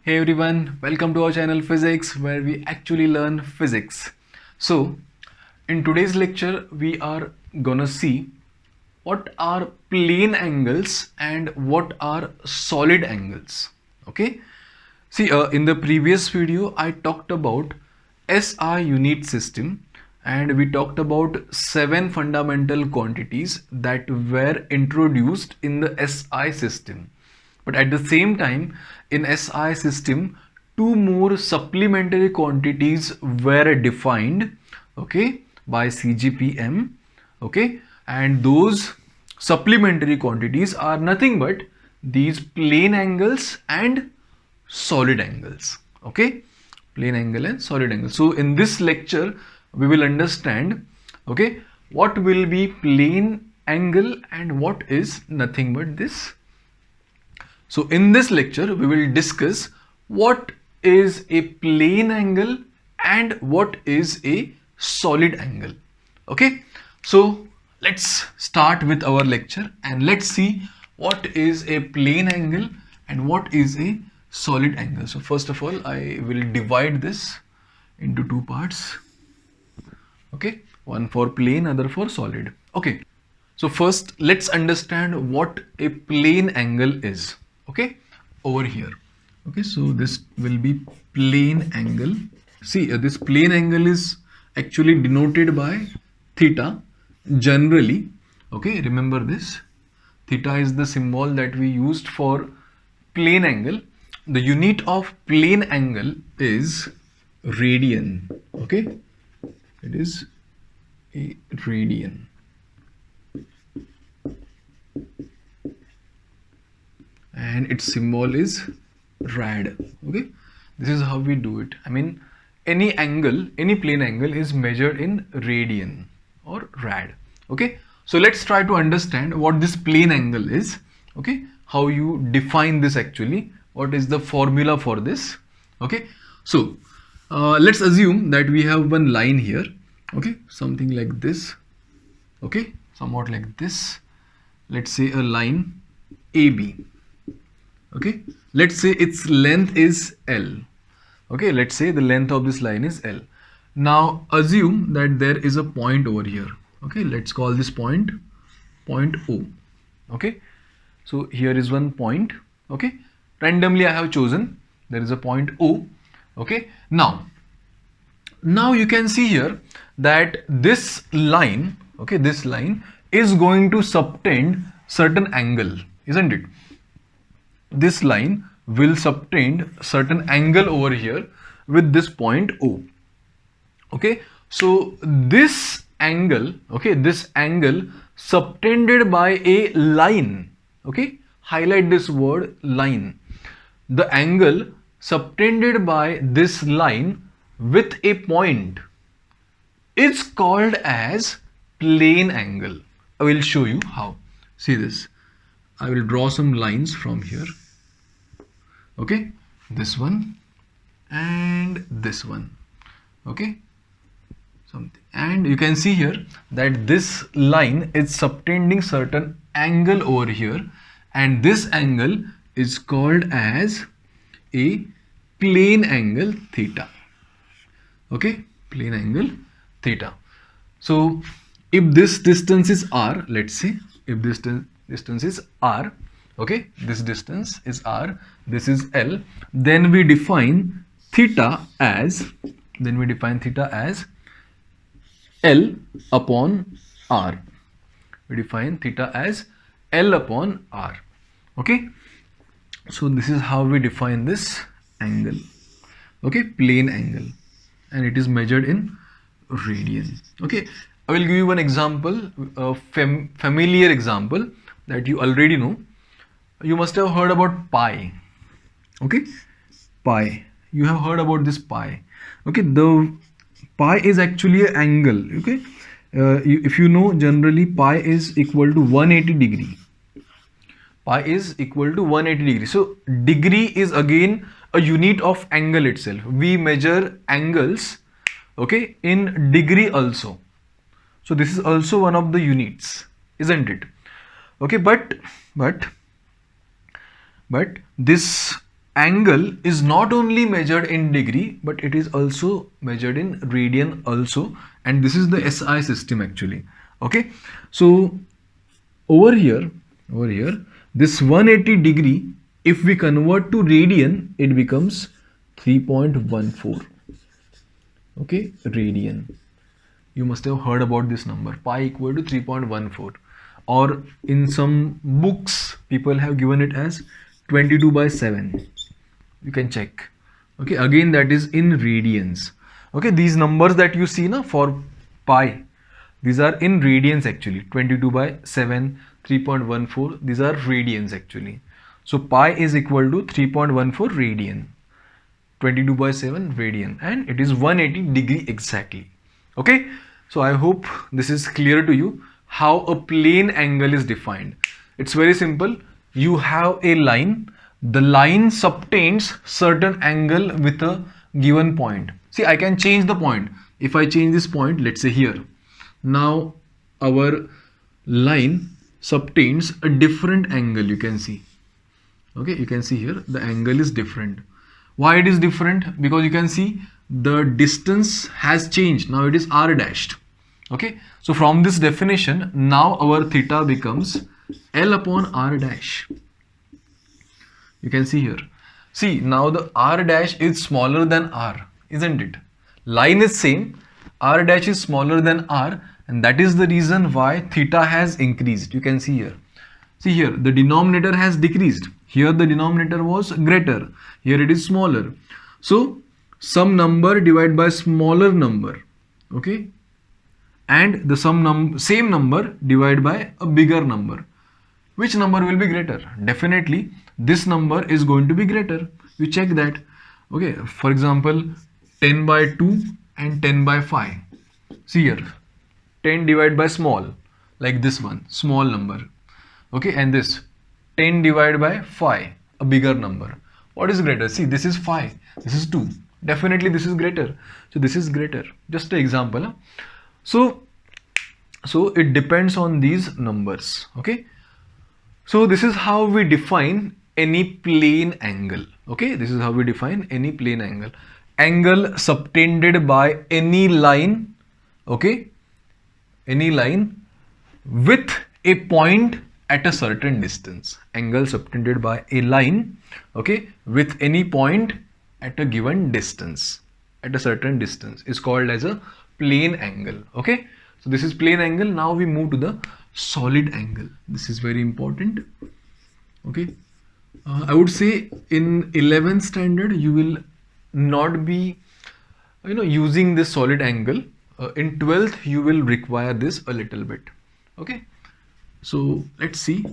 Hey everyone, welcome to our channel Physics where we actually learn physics. So, in today's lecture, we are gonna see what are plane angles and what are solid angles. Okay, see, in the previous video, I talked about SI unit system and we talked about 7 fundamental quantities that were introduced in the SI system. But at the same time, in SI system, two more supplementary quantities were defined, okay, by CGPM, okay, and those supplementary quantities are nothing but these plane angles and solid angles, okay, plane angle and solid angle. So in this lecture, we will understand, okay, what will be plane angle and what is nothing but this. So in this lecture, we will discuss what is a plane angle and what is a solid angle. Okay, so let's start with our lecture and let's see what is a plane angle and what is a solid angle. So first of all, I will divide this into two parts. Okay, one for plane, other for solid. Okay, so first let's understand what a plane angle is. Okay, over here. Okay, so this will be plane angle. See, this plane angle is actually denoted by theta generally. Okay, remember this. Theta is the symbol that we used for plane angle. The unit of plane angle is radian. Okay, it is a radian. And its symbol is rad. Okay, this is how we do it. I mean, any angle, any plane angle is measured in radian or rad. Okay, so let's try to understand what this plane angle is. Okay, how you define this actually, what is the formula for this. Okay, so let's assume that we have one line here. Okay, something like this. Okay, somewhat like this. Let's say a line AB. Okay, let's say its length is L. Okay, let's say the length of this line is L. Now assume that there is a point over here. Okay, let's call this point O. Okay, so here is one point. Okay, randomly I have chosen, there is a point O. Okay, now you can see here that this line, okay, this line is going to subtend certain angle, isn't it? This line will subtend certain angle over here with this point O. Okay, so this angle, okay, this angle subtended by a line, okay, highlight this word line. The angle subtended by this line with a point is called as plane angle. I will show you how. See this. I will draw some lines from here. Okay, this one and this one. Okay, something, and you can see here that this line is subtending certain angle over here, and this angle is called as a plane angle theta. Okay, plane angle theta. So if this distance is r, let's say if this distance is r, okay, this distance is r, this is L, then we define theta as L upon r. We define theta as L upon r. Okay, so this is how we define this angle. Okay, plane angle, and it is measured in radian. Okay, I will give you one example, a familiar example that you already know. You must have heard about pi. Okay, pi, you have heard about this pi. Okay, the pi is actually an angle. Okay, if you know, generally pi is equal to 180 degree. Pi is equal to 180 degree. So degree is again a unit of angle itself. We measure angles, okay, in degree also. So this is also one of the units, isn't it? Okay, but this angle is not only measured in degree, but it is also measured in radian also, and this is the SI system actually. Okay, so over here, this 180 degree, if we convert to radian, it becomes 3.14. Okay, radian. You must have heard about this number, pi equal to 3.14, or in some books people have given it as 22/7. You can check. Okay, again that is in radians. Okay, these numbers that you see na for pi, these are in radians actually. 22/7, 3.14, these are radians actually. So pi is equal to 3.14 radian, 22/7 radian, and it is 180 degree exactly. Okay, so I hope this is clear to you how a plane angle is defined. It's very simple. You have a line, the line subtends certain angle with a given point. See, I can change the point. If I change this point, let's say here, now our line subtends a different angle, you can see. Okay, you can see here the angle is different. Why it is different? Because you can see the distance has changed. Now it is r dashed. Okay, so from this definition, now our theta becomes L upon r dash. You can see here. See, now the r dash is smaller than r, isn't it? Line is same, r dash is smaller than r, and that is the reason why theta has increased. You can see here. See here, the denominator has decreased. Here the denominator was greater. Here it is smaller. So some number divided by smaller number. Okay, and the same number divided by a bigger number. Which number will be greater? Definitely this number is going to be greater. You check that. Okay, for example, 10/2 and 10/5. See here, 10 divided by small, like this one, small number. Okay, and this 10 divided by 5, a bigger number. What is greater? See, this is 5, this is 2. Definitely this is greater. So this is greater. Just an example. Huh? So it depends on these numbers. Okay, so this is how we define any plane angle. Okay, this is how we define any plane angle. Angle subtended by any line. Okay, any line with a point at a certain distance. Angle subtended by a line, okay, with any point at a given distance, at a certain distance, is called as a plane angle. Okay, so this is plane angle. Now we move to the solid angle. This is very important. Okay, I would say in 11th standard you will not be using this solid angle. In 12th you will require this a little bit. Okay, so let's see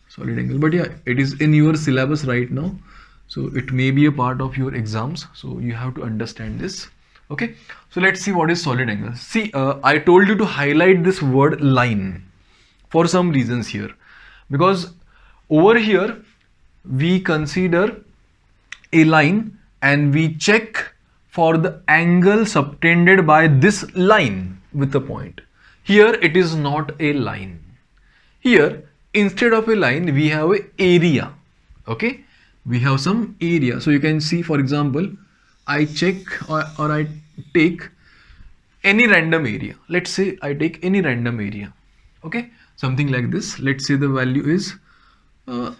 solid angle, but yeah, it is in your syllabus right now, so it may be a part of your exams, so you have to understand this. Okay, so let's see what is solid angle. See, I told you to highlight this word line for some reasons here, because over here we consider a line and we check for the angle subtended by this line with a point. Here it is not a line. Here instead of a line we have an area. Okay, we have some area. So you can see, for example, I check or I take any random area. Let's say I take any random area. Okay, something like this. Let's say the value is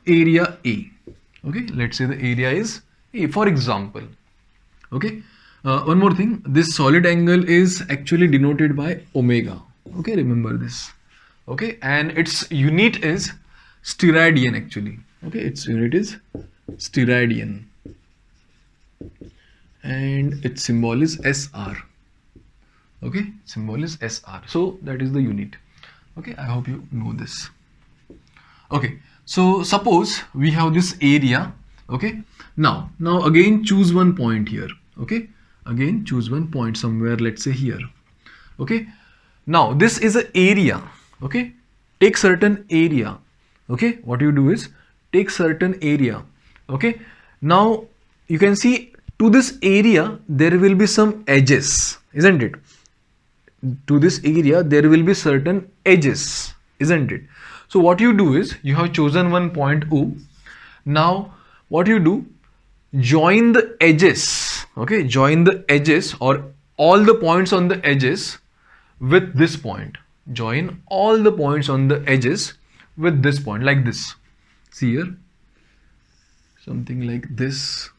area A. Okay, let's say the area is A, for example. Okay, one more thing, this solid angle is actually denoted by omega. Okay, remember this. Okay, and its unit is steradian actually. Okay, its unit is steradian and its symbol is SR. Okay, symbol is SR. So that is the unit. Okay, I hope you know this. Okay, so suppose we have this area. Okay, now again choose one point here. Okay, again choose one point somewhere, let's say here. Okay, now this is an area. Okay, take certain area. Okay, what you do is take certain area. Okay, now you can see to this area there will be some edges, isn't it? To this area there will be certain edges, isn't it? So what you do is, you have chosen one point O. Now what you do, join the edges, okay, join the edges or all the points on the edges with this point. Join all the points on the edges with this point, like this. See here, something like this,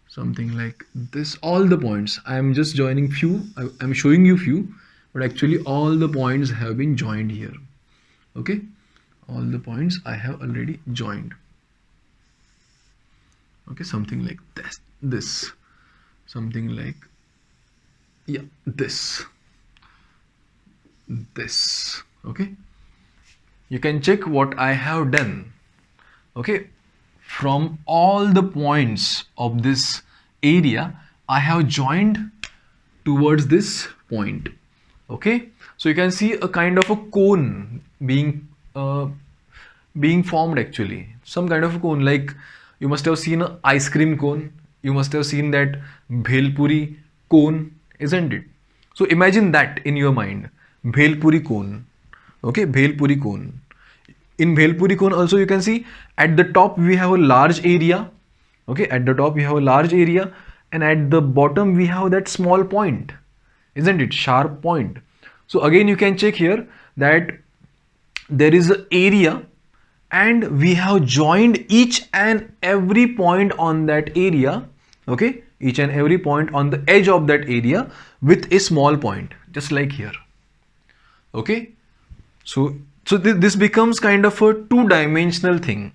something like this. All the points, I am just joining few, I'm showing you few, but actually all the points have been joined here. Okay, all the points I have already joined. Okay, something like this, something like, yeah, this. Okay, you can check what I have done. Okay, from all the points of this area I have joined towards this point. Okay, so you can see a kind of a cone being formed, actually some kind of a cone. Like you must have seen an ice cream cone, you must have seen that bhel puri cone, isn't it? So imagine that in your mind, bhel puri cone. Okay, bhel puri cone. In bhel puri cone also you can see at the top we have a large area. Okay, at the top we have a large area, and at the bottom we have that small point, isn't it, sharp point. So again you can check here that there is an area, and we have joined each and every point on that area. Okay, each and every point on the edge of that area with a small point, just like here. Okay, so this becomes kind of a two-dimensional thing.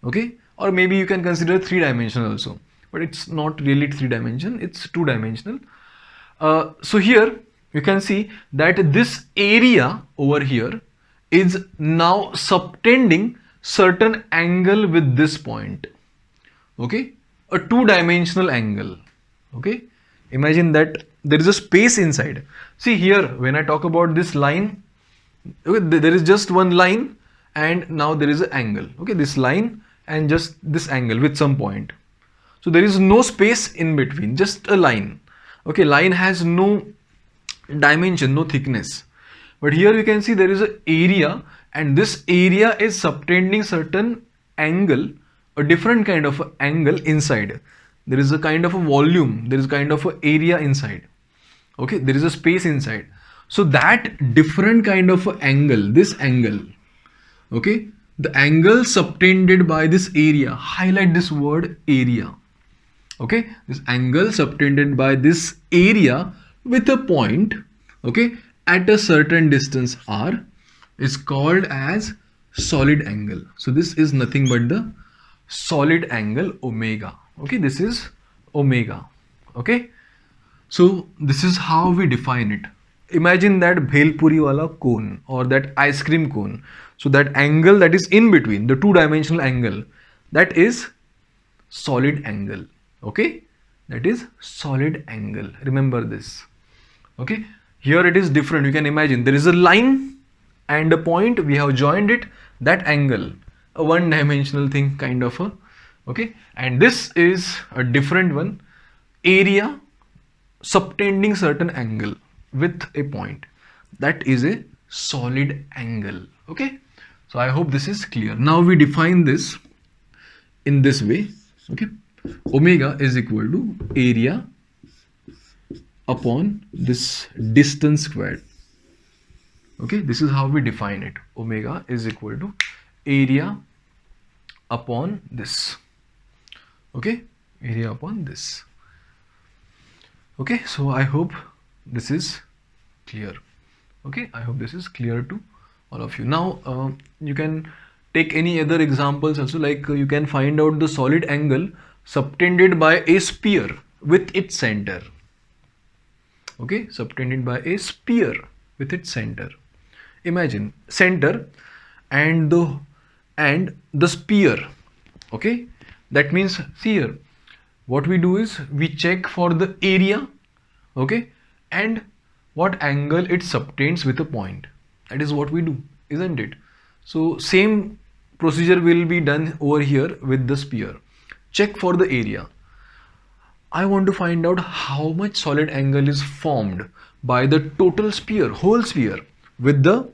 Okay, or maybe you can consider three-dimensional also, but it's not really three-dimensional, it's two-dimensional. So here you can see that this area over here is now subtending certain angle with this point. Okay, a two-dimensional angle. Okay, imagine that there is a space inside. See here, when I talk about this line, okay, there is just one line, and now there is an angle. Okay, this line and just this angle with some point. So there is no space in between, just a line. Okay, line has no dimension, no thickness. But here you can see there is an area, and this area is subtending certain angle, a different kind of angle inside. There is a kind of a volume, there is a kind of a area inside. Okay, there is a space inside. So that different kind of angle, this angle, okay, the angle subtended by this area, highlight this word area. Okay, this angle subtended by this area with a point, okay, at a certain distance r, is called as solid angle. So this is nothing but the solid angle omega. Okay, this is omega. Okay, so this is how we define it. Imagine that bhel puri wala cone or that ice cream cone. So that angle that is in between, the two-dimensional angle, that is solid angle. Okay, that is solid angle. Remember this. Okay, here it is different. You can imagine there is a line and a point, we have joined it, that angle, a one-dimensional thing kind of a. Okay, and this is a different one, area subtending certain angle with a point, that is a solid angle. Okay, so I hope this is clear. Now we define this in this way. Okay, omega is equal to area upon this distance squared. Okay, this is how we define it. Omega is equal to area upon this. Okay, area upon this. Okay, so I hope this is clear. Okay, I hope this is clear to all of you. Now you can take any other examples also, like you can find out the solid angle subtended by a sphere with its center. Okay, subtended by a sphere with its center. Imagine center and the sphere. Okay, that means, see here, what we do is we check for the area, okay, and what angle it subtends with a point. That is what we do, isn't it? So same procedure will be done over here with the sphere. Check for the area. I want to find out how much solid angle is formed by the total sphere, whole sphere, with the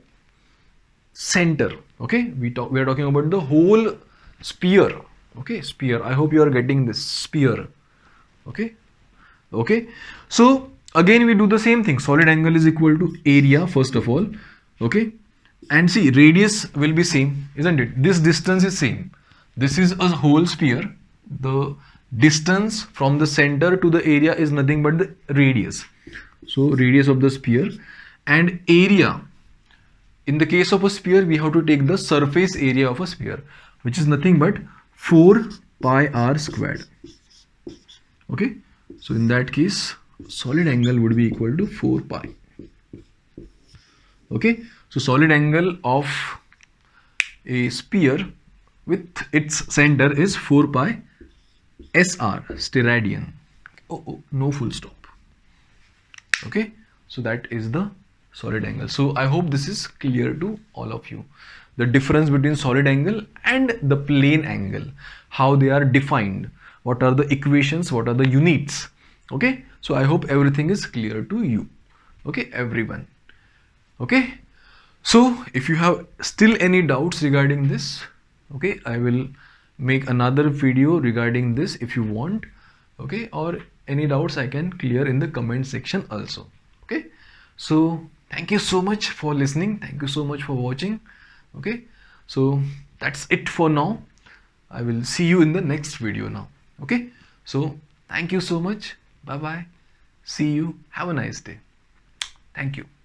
center. Okay, we are talking about the whole sphere. Okay, sphere. I hope you are getting this sphere. Okay. Okay, so again we do the same thing. Solid angle is equal to area first of all. Okay, and see, radius will be same, isn't it? This distance is same. This is a whole sphere. The distance from the center to the area is nothing but the radius. So radius of the sphere, and area, in the case of a sphere we have to take the surface area of a sphere, which is nothing but 4 pi r squared. Okay, so in that case solid angle would be equal to 4 pi. Okay, so solid angle of a sphere with its center is 4 pi SR, steradian. Oh, no full stop. Okay, so that is the solid angle. So I hope this is clear to all of you. The difference between solid angle and the plane angle, how they are defined, what are the equations, what are the units. Okay, so I hope everything is clear to you. Okay, everyone. Okay, so if you have still any doubts regarding this, okay, I will make another video regarding this if you want. Okay, or any doubts I can clear in the comment section also. Okay, so thank you so much for listening. Thank you so much for watching. Okay, so that's it for now. I will see you in the next video now. Okay, so thank you so much. Bye bye. See you. Have a nice day. Thank you.